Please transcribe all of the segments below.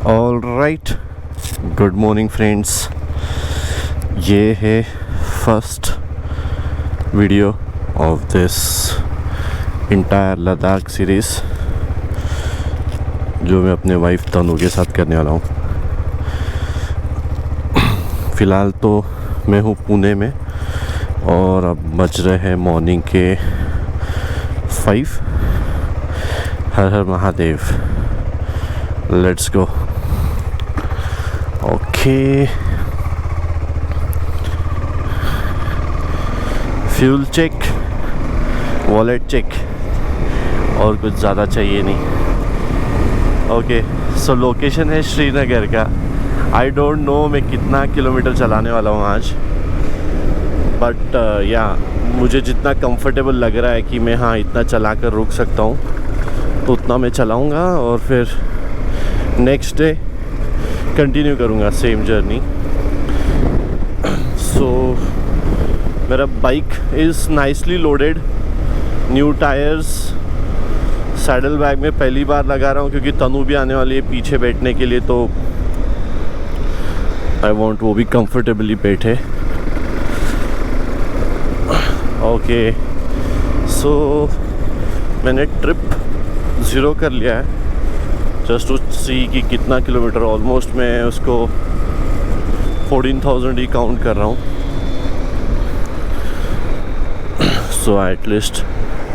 All right, good morning friends. ये है first video of this entire Ladakh series जो मैं अपने वाइफ तनु के साथ करने वाला हूँ। फ़िलहाल तो मैं हूँ पुणे में और अब बज रहे हैं मॉर्निंग के 5। हर हर Mahadev, let's go. Okay, fuel check, wallet check और कुछ ज़्यादा चाहिए नहीं। ओके, सो लोकेशन है श्रीनगर का। आई डोंट नो मैं कितना किलोमीटर चलाने वाला हूँ आज, बट या मुझे जितना कंफर्टेबल लग रहा है कि मैं हाँ इतना चला कर रुक सकता हूँ तो उतना मैं चलाऊँगा और फिर नेक्स्ट डे कंटिन्यू करूँगा सेम जर्नी। सो मेरा bike is nicely loaded, new tyres, saddle bag में पहली बार लगा रहा हूँ क्योंकि तनु भी आने वाली है पीछे बैठने के लिए, तो आई वांट वो भी कंफर्टेबली बैठे। ओके, सो मैंने ट्रिप 0 कर लिया है जस्ट टू सी कि कितना किलोमीटर। ऑलमोस्ट मैं उसको 14,000 ही काउंट कर रहा हूँ। सो एटलीस्ट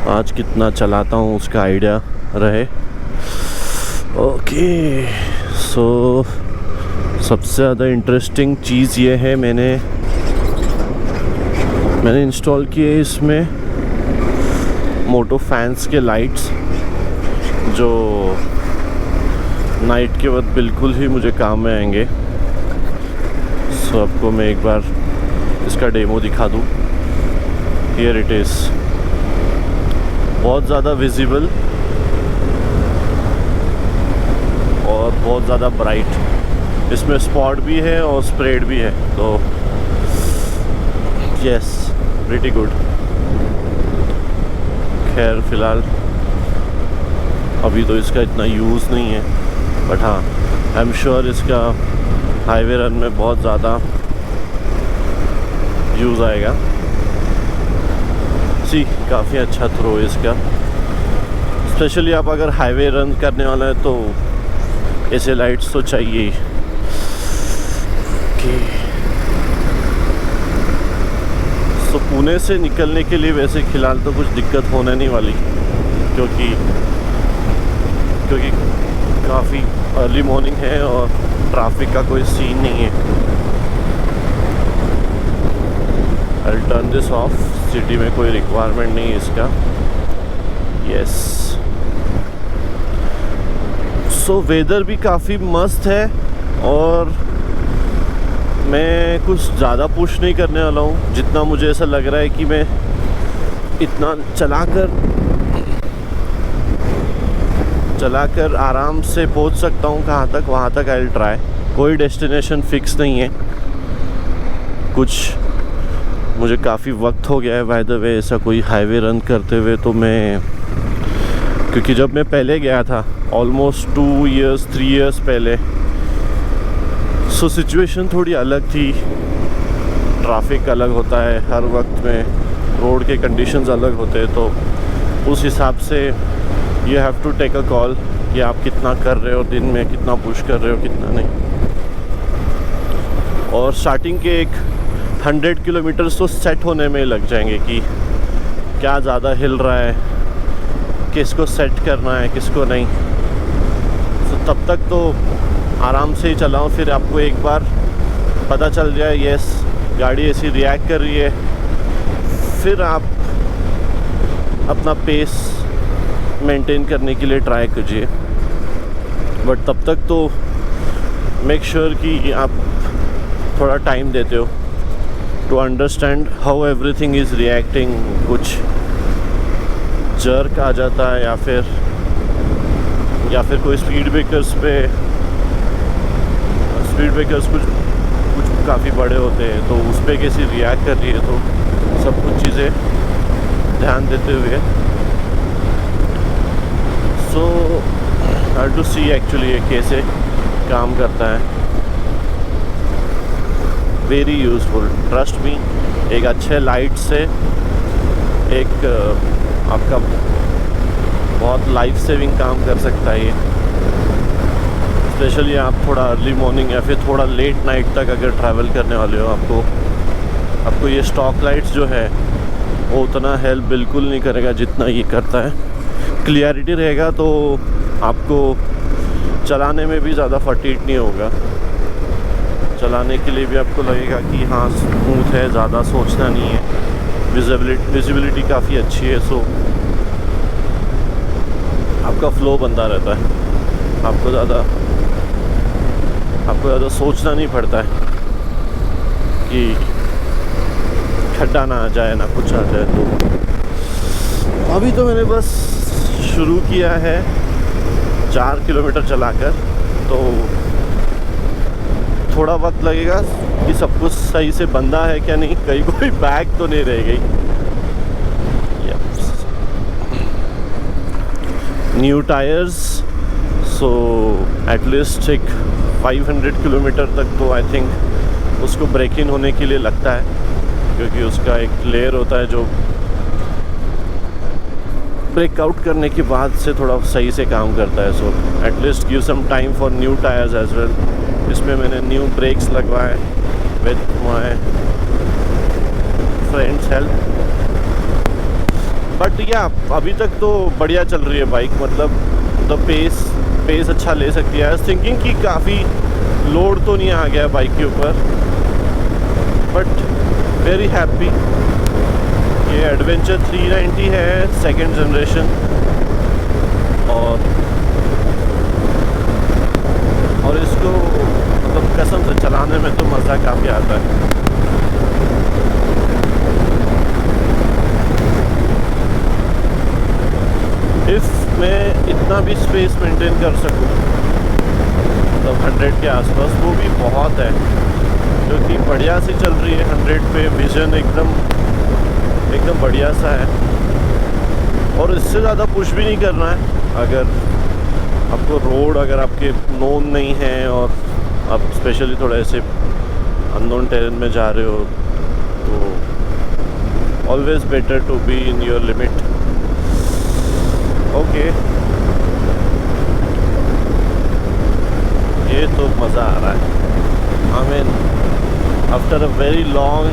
आज कितना चलाता हूँ उसका आइडिया रहे। ओके, सो सबसे ज़्यादा इंटरेस्टिंग चीज़ ये है मैंने इंस्टॉल किए इसमें मोटो फैंस के लाइट्स जो नाइट के वक्त बिल्कुल ही मुझे काम में आएंगे। सो आपको मैं एक बार इसका डेमो दिखा दूँ। हियर इट इज़, बहुत ज़्यादा विजिबल और बहुत ज़्यादा ब्राइट। इसमें स्पॉट भी है और स्प्रेड भी है, तो यस, प्रीटी गुड। खैर फ़िलहाल अभी तो इसका इतना यूज़ नहीं है, बट हाँ आई एम श्योर इसका हाईवे रन में बहुत ज़्यादा यूज़ आएगा। सी, काफ़ी अच्छा थ्रो है इसका, स्पेशली आप अगर हाईवे रन करने वाला है तो ऐसे लाइट्स तो चाहिए ही। तो पुणे से निकलने के लिए वैसे फ़िलहाल तो कुछ दिक्कत होने नहीं वाली क्योंकि काफ़ी अर्ली मॉर्निंग है और ट्रैफिक का कोई सीन नहीं है। I turn this of, city में कोई रिक्वायरमेंट नहीं है इसका। यस, सो वेदर भी काफ़ी मस्त है और मैं कुछ ज़्यादा पुश नहीं करने वाला हूँ। जितना मुझे ऐसा लग रहा है कि मैं इतना चलाकर आराम से पहुँच सकता हूँ कहाँ तक, वहाँ तक आई विल ट्राई। कोई डेस्टिनेशन फिक्स नहीं है कुछ। मुझे काफ़ी वक्त हो गया है बाय द वे ऐसा कोई हाईवे रन करते हुए, तो मैं क्योंकि जब मैं पहले गया था ऑलमोस्ट 2 इयर्स 3 इयर्स पहले, सो सिचुएशन थोड़ी अलग थी। ट्रैफिक अलग होता है हर वक्त में, रोड के कंडीशंस अलग होते हैं, तो उस हिसाब से you have to take a call कि आप कितना कर रहे हो दिन में, कितना पुश कर रहे हो, कितना नहीं। और स्टार्टिंग के एक 100 किलोमीटर्स तो सेट होने में लग जाएंगे कि क्या ज़्यादा हिल रहा है, किसको सेट करना है, किसको नहीं। तो तब तक तो आराम से ही चलाओ, फिर आपको एक बार पता चल जाए यस गाड़ी ऐसी रिएक्ट कर रही है, फिर आप अपना पेस मेंटेन करने के लिए ट्राई कीजिए। बट तब तक तो मेक श्योर कि आप थोड़ा टाइम देते हो to understand how everything is reacting. कुछ जर्क आ जाता है या फिर कोई स्पीड ब्रेकर्स कुछ काफ़ी बड़े होते हैं, तो उस पर कैसे रिएक्ट कर रही है, तो सब कुछ चीज़ें ध्यान देते हुए। सो आई टू सी एक्चुअली कैसे काम करता है। Very useful, trust me. एक अच्छे लाइट से एक आपका बहुत लाइफ सेविंग काम कर सकता है ये। स्पेशली आप थोड़ा अर्ली मॉर्निंग या फिर थोड़ा लेट नाइट तक अगर ट्रैवल करने वाले हो, आपको ये स्टॉक लाइट्स जो है वो उतना हेल्प बिल्कुल नहीं करेगा जितना ये करता है। क्लियरिटी रहेगा तो आपको चलाने में भी ज़्यादा फटीग नहीं होगा। चलाने के लिए भी आपको लगेगा कि हाँ स्मूथ है, ज़्यादा सोचना नहीं है। विजिबिलिटी काफ़ी अच्छी है, सो आपका फ्लो बनता रहता है। आपको ज़्यादा सोचना नहीं पड़ता है कि खड्डा ना आ जाए ना कुछ आ जाए। तो अभी तो मैंने बस शुरू किया है 4 किलोमीटर चलाकर, तो थोड़ा वक्त लगेगा कि सब कुछ सही से बंधा है क्या नहीं, कहीं कोई बैग तो नहीं रह गई। न्यू टायर्स, सो एटलीस्ट एक 500 किलोमीटर तक तो आई थिंक उसको ब्रेक इन होने के लिए लगता है, क्योंकि उसका एक लेयर होता है जो ब्रेकआउट करने के बाद से थोड़ा सही से काम करता है। So at least give some time for new tyres as well. इसमें मैंने न्यू ब्रेक्स लगवाए with my friends help. But yeah अभी तक तो बढ़िया चल रही है बाइक, मतलब द पेस अच्छा ले सकती है। आई वाज थिंकिंग कि काफ़ी लोड तो नहीं आ गया बाइक के ऊपर, बट वेरी हैप्पी। ये एडवेंचर 390 है, सेकंड जनरेशन, और इसको मतलब कसम से चलाने में तो मज़ा काफ़ी आता है। इफ़ मैं इतना भी स्पेस मेंटेन कर सकूं, मतलब 100 के आसपास, वो भी बहुत है, क्योंकि बढ़िया सी चल रही है 100 पे। विजन एकदम बढ़िया सा है, और इससे ज़्यादा पुश भी नहीं करना है। अगर आपको रोड अगर आपके नोन नहीं है और आप स्पेशली थोड़ा ऐसे अननोन टेरेन में जा रहे हो, तो always better to be in your limit. Okay, ये तो मज़ा आ रहा है। I mean after a very long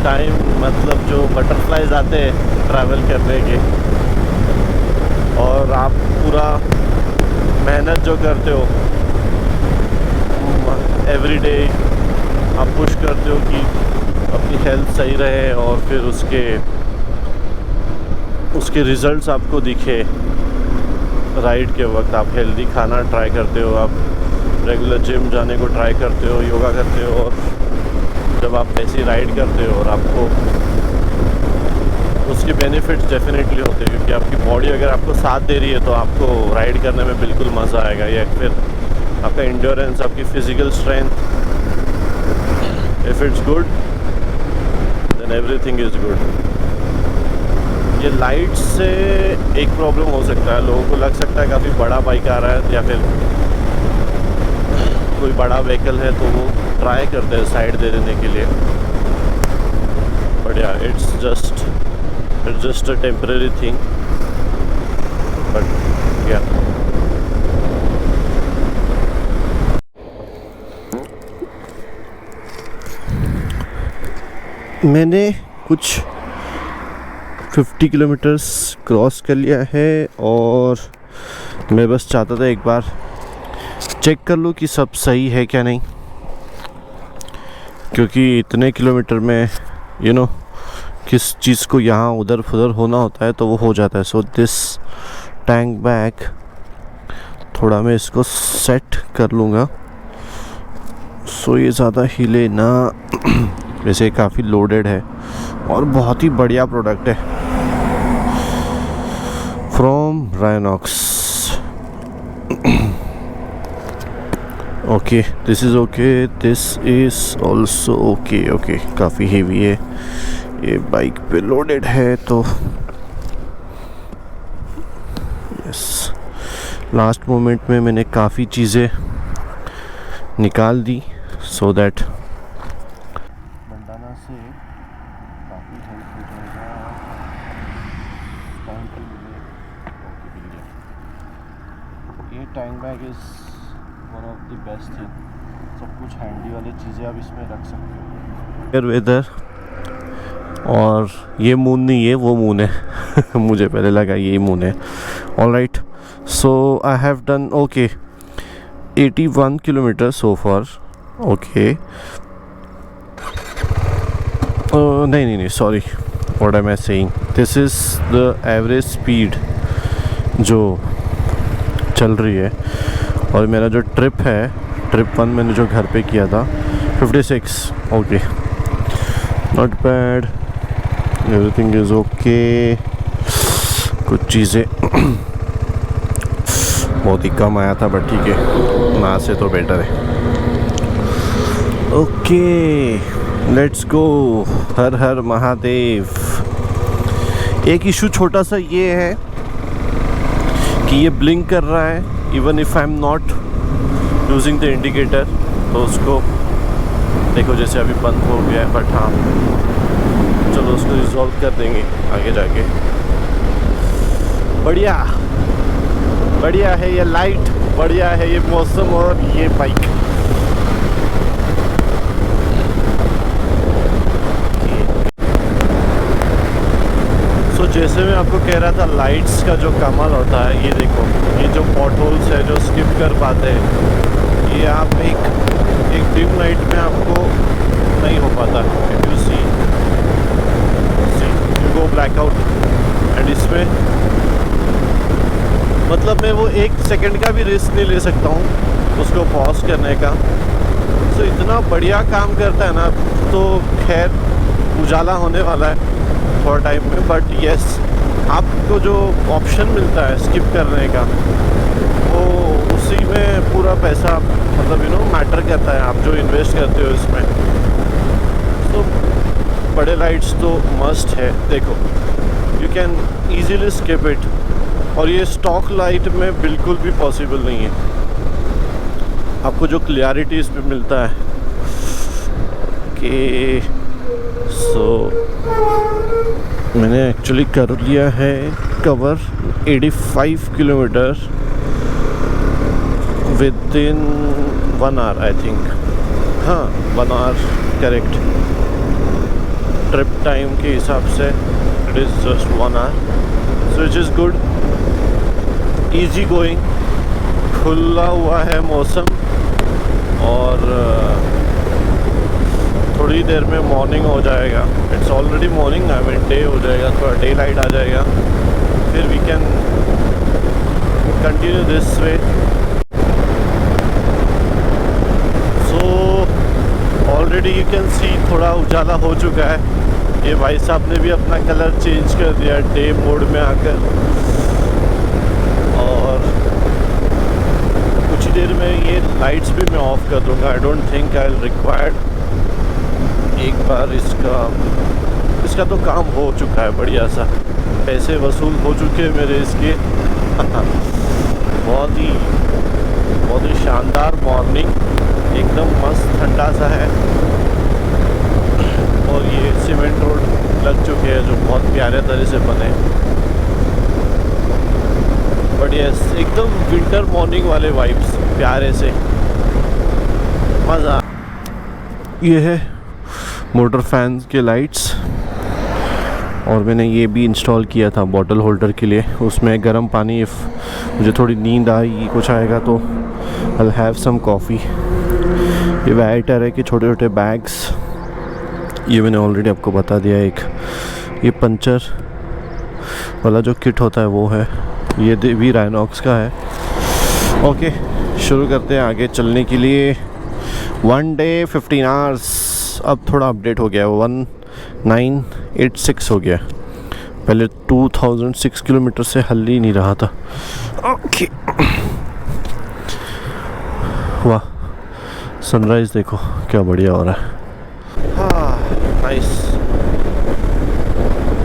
time, मतलब जो बटरफ्लाइज आते हैं ट्रैवल करने के, और आप पूरा मेहनत जो करते हो एवरी डे, आप पुश करते हो कि अपनी हेल्थ सही रहे, और फिर उसके रिजल्ट्स आपको दिखे। राइड के वक्त आप हेल्दी खाना ट्राई करते हो, आप रेगुलर जिम जाने को ट्राई करते हो, योगा करते हो, और जब आप ऐसी राइड करते हो और आपको उसके बेनिफिट्स डेफिनेटली होते हैं, क्योंकि आपकी बॉडी अगर आपको साथ दे रही है तो आपको राइड करने में बिल्कुल मज़ा आएगा। या फिर आपका एंड्योरेंस, आपकी physical strength, if it's good then everything is good. ये लाइट से एक प्रॉब्लम हो सकता है, लोगों को लग सकता है काफ़ी बड़ा बाइक आ रहा है, या फिर कोई बड़ा व्हीकल है तो वो ट्राई करते हैं साइड दे देने के लिए, बट या it's just a temporary thing. But या मैंने कुछ 50 किलोमीटर्स क्रॉस कर लिया है, और मैं बस चाहता था एक बार चेक कर लूँ कि सब सही है क्या नहीं, क्योंकि इतने किलोमीटर में किस चीज़ को यहाँ उधर फुधर होना होता है तो वो हो जाता है। सो दिस टैंक बैग थोड़ा मैं इसको सेट कर लूँगा, सो ये ज़्यादा हिले ना। वैसे काफ़ी लोडेड है और बहुत ही बढ़िया प्रोडक्ट है from Rynox. Okay, this is okay, this is also okay. Okay, काफ़ी हेवी है, ये बाइक पे लोडेड है तो यस। लास्ट मोमेंट में मैंने काफ़ी चीज़ें निकाल दी सो दैट बंडाना से काफ़ी हेल्प हो जाएगा। टाइम टू मिले ये tank bag is one of the best thing. सब कुछ हैंडी वाली चीज़ें आप इसमें रख सकते हो। वेदर और ये मून नहीं है, वो मून है मुझे पहले लगा यही मून है। Alright, so I have done okay 81 kilometre so far. Okay नहीं sorry, what am I saying, this is the average speed जो चल रही है। और मेरा जो ट्रिप है, ट्रिप 1 मैंने जो घर पे किया था 56। Okay, not bad, everything is okay. कुछ चीज़ें बहुत ही कम आया था बट ठीक है, ना से तो बेटर है। ओके लेट्स गो, हर हर महादेव। एक इशू छोटा सा ये है कि ये ब्लिंक कर रहा है even if I am not using the indicator. तो उसको देखो जैसे अभी बंद हो गया है, बट हाँ चलो उसको रिजॉल्व कर देंगे आगे जाके। बढ़िया बढ़िया है ये लाइट, बढ़िया है ये मौसम और ये बाइक। सो जैसे मैं आपको कह रहा था, लाइट्स का जो कमाल होता है, ये देखो, ये जो पॉट होल्स है जो स्किप कर पाते हैं, ये आप एक डिम लाइट में आपको नहीं हो पाता। If you see you go blackout. And इसमें मतलब मैं वो 1 सेकंड का भी रिस्क नहीं ले सकता हूँ उसको पॉज करने का। तो इतना बढ़िया काम करता है ना। तो खैर उजाला होने वाला है थोड़ा टाइम में, बट यस आपको जो ऑप्शन मिलता है स्किप करने का, वो उसी में पूरा पैसा मतलब मैटर करता है, आप जो इन्वेस्ट करते हो इसमें। तो बड़े लाइट्स तो मस्ट है। देखो you can easily skip it, और ये स्टॉक लाइट में बिल्कुल भी पॉसिबल नहीं है। आपको जो क्लियरिटी इसमें मिलता है कि मैंने एक्चुअली कर लिया है cover 85 kilometre within 1 hour I think. हाँ 1 आवर करेक्ट, ट्रिप टाइम के हिसाब से it is just 1 hour, so it is good. Easy going, खुला हुआ है मौसम, और थोड़ी देर में मॉर्निंग हो जाएगा। It's already morning, I mean day हो जाएगा, थोड़ा डे लाइट आ जाएगा, फिर we can continue this way. So already you can see थोड़ा उजाला हो चुका है। ये भाई साहब ने भी अपना कलर चेंज कर दिया डे मोड में आकर, और कुछ ही देर में ये लाइट्स भी मैं ऑफ कर दूंगा। I don't think I will required. एक बार इसका तो काम हो चुका है, बढ़िया सा पैसे वसूल हो चुके हैं मेरे इसके। बहुत ही शानदार मॉर्निंग, एकदम मस्त ठंडा सा है, और ये सीमेंट रोड लग चुके हैं जो बहुत प्यारे तरह से बने। बढ़िया एकदम विंटर मॉर्निंग वाले वाइब्स, प्यारे से मज़ा। ये है मोटर फैंस के लाइट्स, और मैंने ये भी इंस्टॉल किया था बॉटल होल्डर के लिए। उसमें गर्म पानी, इफ़ मुझे थोड़ी नींद आई कुछ आएगा तो आई हैव सम कॉफ़ी। ये वाइटर है कि छोटे छोटे बैग्स, ये मैंने ऑलरेडी आपको बता दिया। एक ये पंचर वाला जो किट होता है वो है, ये भी राइनॉक्स का है। ओके शुरू करते हैं आगे चलने के लिए। 1 डे 15 आवर्स, अब थोड़ा अपडेट हो गया, 1986 हो गया। पहले 2006 किलोमीटर से हल ही नहीं रहा था। ओके वाह, सनराइज देखो क्या बढ़िया हो रहा है। हाँ नाइस।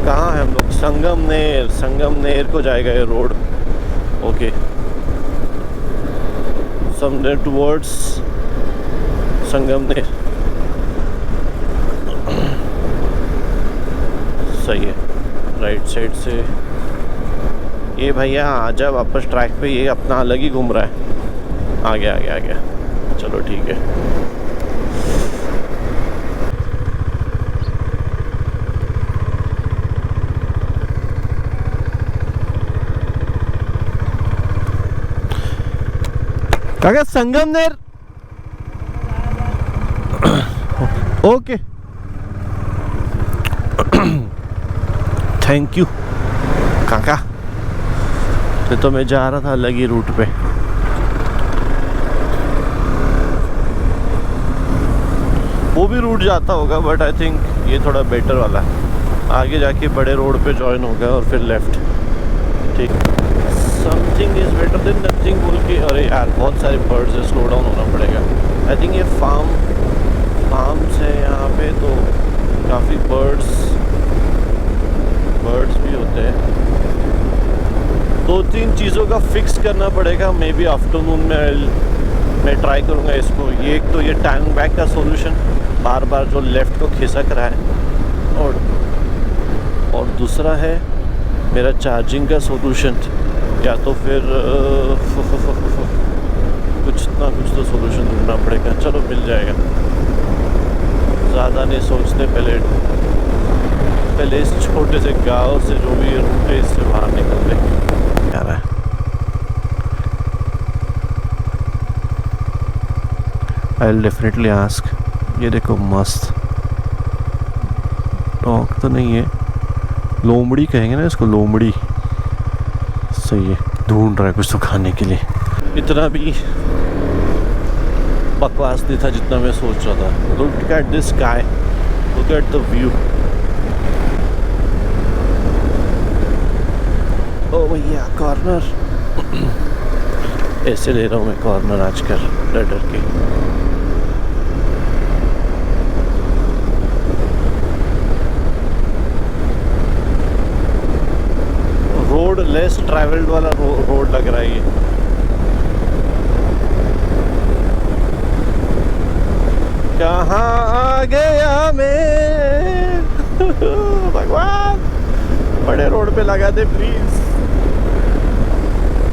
कहाँ है हम लोग? संगमनेर को जाएगा ये road. Okay, Sangamner towards Sangamner सही है। राइट साइड से ये भैया आजा वापस ट्रैक पे, ये अपना अलग ही घूम रहा है। आ गया चलो ठीक है। काका संगमनेर ओके थैंक यू काका। तो मैं जा रहा था अलग ही रूट पे। वो भी रूट जाता होगा बट आई थिंक ये थोड़ा बेटर वाला है। आगे जाके बड़े रोड पे जॉइन होगा और फिर लेफ्ट। ठीक, something is better than nothing बोल के। अरे यार बहुत सारे बर्ड्स है, स्लो डाउन होना पड़ेगा। आई थिंक ये फार्म्स है यहाँ पे, तो काफ़ी बर्ड्स भी होते हैं। 2-3 चीज़ों का फिक्स करना पड़ेगा। मे बी आफ्टरनून में मैं ट्राई करूँगा इसको। ये एक तो ये टैंक बैक का सॉल्यूशन, बार बार जो लेफ़्ट को खिसक रहा है, और दूसरा है मेरा चार्जिंग का सॉल्यूशन। या तो फिर कुछ ना कुछ तो सॉल्यूशन ढूंढना पड़ेगा। चलो मिल जाएगा, ज़्यादा नहीं सोचते। पहले इस छोटे से गांव से जो भी रूट है इससे बाहर निकलते क्या रहा है। I will definitely ask. ये देखो मस्त डॉग तो नहीं है, लोमड़ी कहेंगे ना इसको, लोमड़ी। सही है, ढूंढ रहा है कुछ तो खाने के लिए। इतना भी बकवास नहीं था जितना मैं सोच रहा था। Look at this sky, look at the view. ओ भैया कॉर्नर ऐसे ले रहा हूँ मैं कॉर्नर आजकल डर के। रोड लेस ट्रैवल्ड वाला रोड लग रहा है ये। कहाँ आ गया मैं भगवान, बड़े रोड पे लगा दे प्लीज।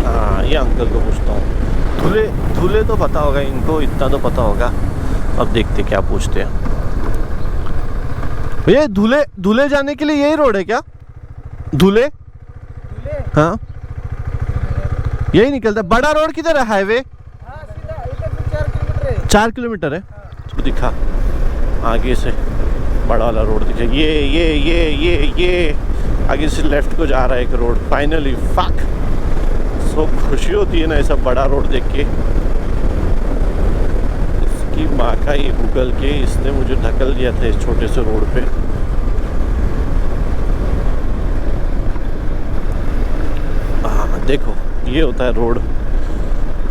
हाँ ये अंकल को पूछता हूँ। धुले तो पता होगा इनको, इतना तो पता होगा। अब देखते क्या पूछते हैं। भैया धुले जाने के लिए यही रोड है क्या? धुले हाँ यही निकलता है। बड़ा रोड किधर है? हाईवे 4 किलोमीटर है। तो दिखा आगे से बड़ा वाला रोड दिखा। ये आगे से लेफ्ट को जा रहा है एक रोड। फाइनली फक, सो खुशी होती है ना ऐसा बड़ा रोड देख के। इसकी माँ का ये गूगल के इसने मुझे धक्कल दिया था इस छोटे से रोड पे। हाँ देखो ये होता है रोड।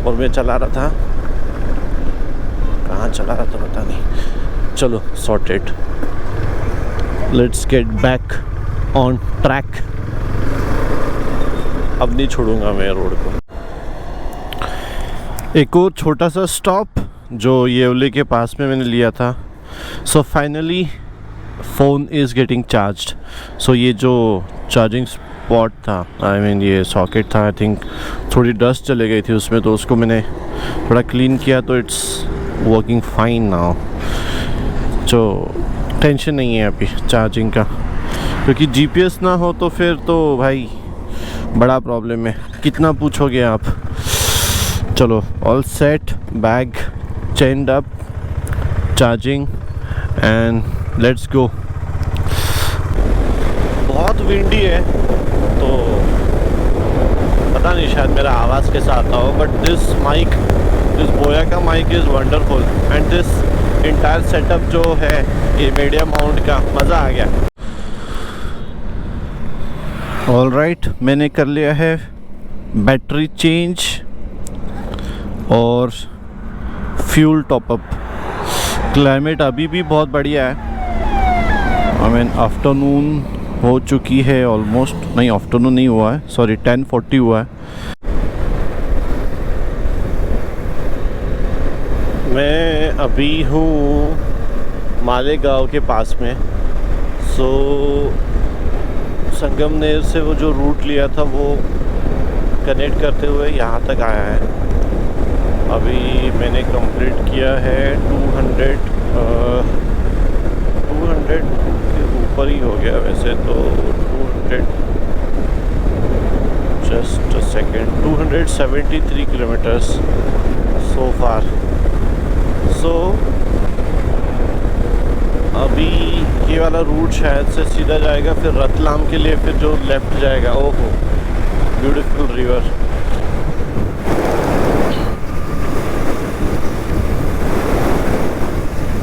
और मैं चला रहा था, कहाँ चला रहा था पता नहीं। चलो sorted, let's get back on track. अब नहीं छोड़ूंगा मैं रोड को। एक और छोटा सा स्टॉप जो येवले के पास में मैंने लिया था। So finally phone is getting charged. So ये जो चार्जिंग स्पॉट था, आई मीन ये सॉकेट था, आई थिंक थोड़ी डस्ट चले गई थी उसमें, तो उसको मैंने थोड़ा क्लीन किया तो इट्स वर्किंग फाइन नाउ। जो टेंशन नहीं है अभी चार्जिंग का, क्योंकि जीपीएस ना हो तो फिर तो भाई बड़ा प्रॉब्लम है। कितना पूछोगे आप। चलो all set, bag chained up, charging and let's go. बहुत विंडी है तो पता नहीं शायद मेरा आवाज़ कैसा आता हो, बट दिस बोया का mic is wonderful and this entire setup जो है ये मीडियम माउंट का, मज़ा आ गया। ऑल राइट, मैंने कर लिया है बैटरी चेंज और फ्यूल टॉपअप। क्लाइमेट अभी भी बहुत बढ़िया है। आई मीन आफ्टरनून हो चुकी है ऑलमोस्ट, नहीं आफ्टरनून नहीं हुआ है, सॉरी 10:40 हुआ है। मैं अभी हूँ मालेगांव के पास में। सो संगमनेर से वो जो रूट लिया था वो कनेक्ट करते हुए यहाँ तक आया है। अभी मैंने कंप्लीट किया है 200 के ऊपर ही हो गया वैसे तो। 200 just a second 273 kilometres so far. So अभी ये वाला रूट शायद से सीधा जाएगा फिर रतलाम के लिए, फिर जो लेफ्ट जाएगा। ओहो ब्यूटीफुल रिवर।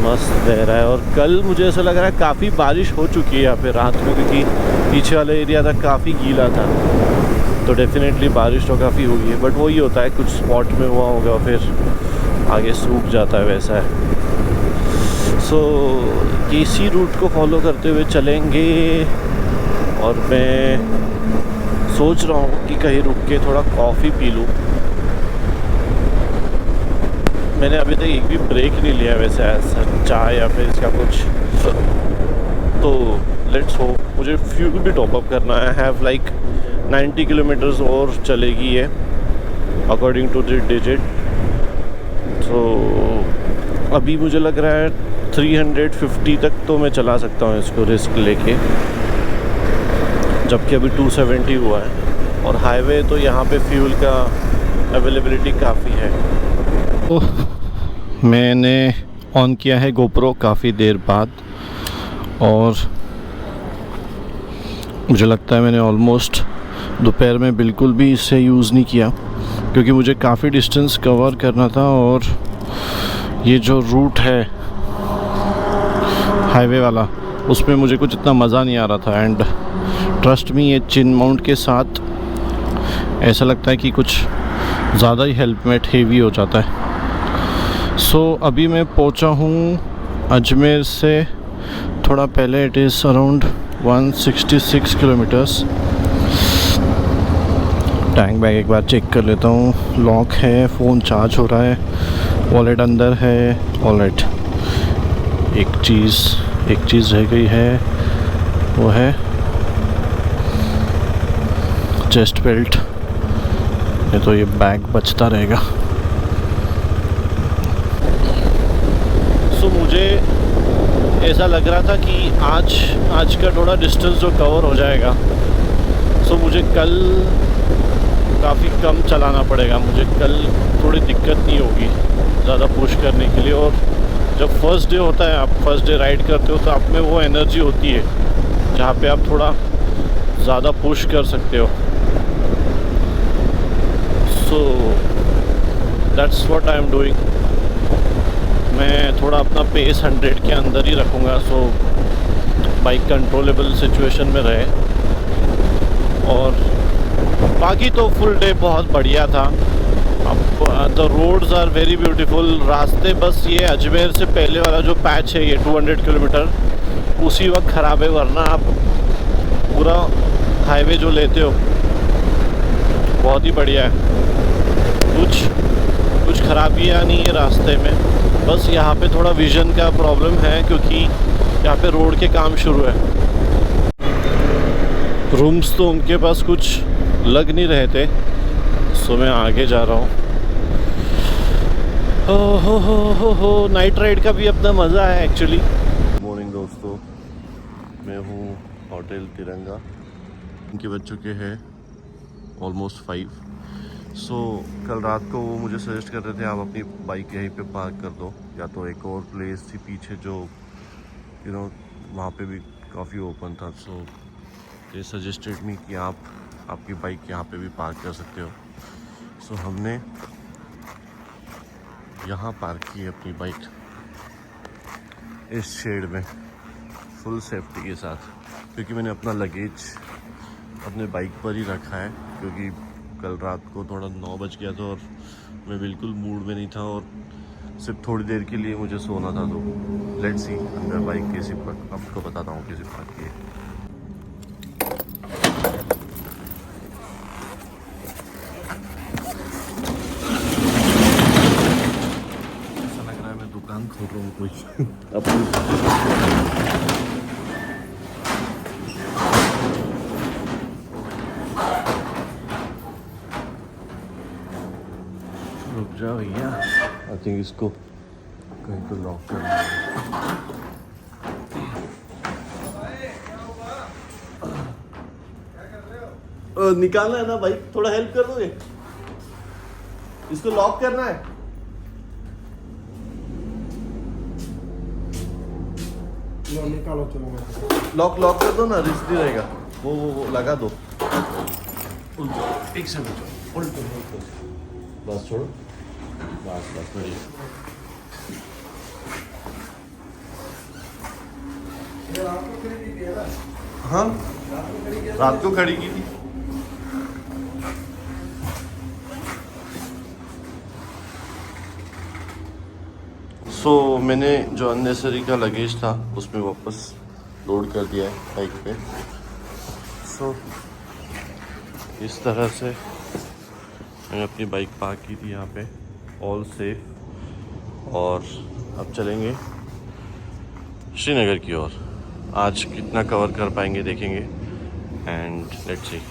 मस्त बह रहा है। और कल मुझे ऐसा लग रहा है काफ़ी बारिश हो चुकी है यहाँ पे रात में, क्योंकि पीछे वाले एरिया तक काफ़ी गीला था। तो डेफिनेटली बारिश तो काफ़ी हुई है, बट वही होता है कुछ स्पॉट में हुआ होगा फिर आगे सूख जाता है, वैसा है। सो इसी रूट को फॉलो करते हुए चलेंगे। और मैं सोच रहा हूँ कि कहीं रुक के थोड़ा कॉफ़ी पी लूँ। मैंने अभी तक एक भी ब्रेक नहीं लिया वैसे ऐसा चाय या फिर इसका कुछ। तो लेट्स हो। मुझे फ्यूल भी टॉप अप करना है। हैव लाइक 90 किलोमीटर्स और चलेगी ये अकॉर्डिंग टू द डिजिट। तो अभी मुझे लग रहा है 350 तक तो मैं चला सकता हूँ इसको रिस्क लेके, जबकि अभी 270 हुआ है। और हाईवे तो यहाँ पे फ्यूल का अवेलेबिलिटी काफ़ी है। तो मैंने ऑन किया है गोप्रो काफ़ी देर बाद, और मुझे लगता है मैंने ऑलमोस्ट दोपहर में बिल्कुल भी इसे यूज़ नहीं किया, क्योंकि मुझे काफ़ी डिस्टेंस कवर करना था। और ये जो रूट है हाईवे वाला, उसमें मुझे कुछ इतना मज़ा नहीं आ रहा था। एंड ट्रस्ट मी, ये चिन माउंट के साथ ऐसा लगता है कि कुछ ज़्यादा ही हेल्मेट हेवी हो जाता है। सो अभी मैं पहुंचा हूँ अजमेर से थोड़ा पहले। It is around 166 kilometres. Tank bag एक बार चेक कर लेता हूँ। लॉक है, फ़ोन चार्ज हो रहा है, वॉलेट अंदर है। वॉलेट एक चीज़ रह गई है, वो है चेस्ट बेल्ट। नहीं तो ये बैग बचता रहेगा। सो मुझे ऐसा लग रहा था कि आज का थोड़ा डिस्टेंस जो कवर हो जाएगा। सो मुझे कल काफ़ी कम चलाना पड़ेगा। मुझे कल थोड़ी दिक्कत नहीं होगी ज़्यादा पुश करने के लिए। और जब फर्स्ट डे होता है, आप फर्स्ट डे राइड करते हो, तो आप में वो एनर्जी होती है जहाँ पे आप थोड़ा ज़्यादा पुश कर सकते हो। So that's what I am doing. मैं थोड़ा अपना पेस 100 के अंदर ही रखूँगा, सो बाइक कंट्रोलेबल सिचुएशन में रहे। और बाकी तो फुल डे बहुत बढ़िया था। अब the roads are very beautiful. रास्ते बस ये अजमेर से पहले वाला जो पैच है, ये 200 किलोमीटर उसी वक्त ख़राब है, वरना आप पूरा हाईवे जो लेते हो बहुत ही बढ़िया है। कुछ खराबियाँ नहीं है रास्ते में। बस यहाँ पे थोड़ा विज़न का प्रॉब्लम है, क्योंकि यहाँ पे रोड के काम शुरू है। रूम्स तो उनके पास कुछ लग नहीं रहे थे, सो मैं आगे जा रहा हूँ। हो नाइट राइड का भी अपना मज़ा है एक्चुअली। मॉर्निंग दोस्तों, मैं हूँ होटल तिरंगा। इनके बज चुके हैं ऑलमोस्ट 5। सो कल रात को वो मुझे सजेस्ट कर रहे थे आप अपनी बाइक यहीं पे पार्क कर दो, या तो एक और प्लेस थी पीछे जो वहाँ पे भी काफ़ी ओपन था। सो दे सजेस्टेड मी कि आप आपकी बाइक यहाँ पे भी पार्क कर सकते हो। सो हमने यहाँ पार्क की अपनी बाइक इस शेड में फुल सेफ्टी के साथ, क्योंकि मैंने अपना लगेज अपने बाइक पर ही रखा है, क्योंकि कल रात को थोड़ा 9 बज गया था और मैं बिल्कुल मूड में नहीं था, और सिर्फ थोड़ी देर के लिए मुझे सोना था। तो लेट्स सी अंदर बाइक कैसी आपको बताता हूँ कैसी पार्क की है। खोल रहा हूँ कोई अपनी। रुक जाओ भैया, आई थिंक इसको कहीं तो लॉक करना है। निकालना है ना भाई, थोड़ा हेल्प कर दोगे? इसको लॉक करना है। निकालो, चलो लॉक कर दो ना, रिस्क नहीं रहेगा। वो लगा दो। एक सेकंड, उल्टो बस छोड़ो, बस बढ़िया। हाँ, रात को खड़ी की थी। मैंने जो अननेसेसरी का लगेज था उसमें वापस लोड कर दिया है बाइक पे। इस तरह से मैंने अपनी बाइक पार्क की थी यहाँ पे, ऑल सेफ। और अब चलेंगे श्रीनगर की ओर। आज कितना कवर कर पाएंगे देखेंगे, एंड लेट्स सी।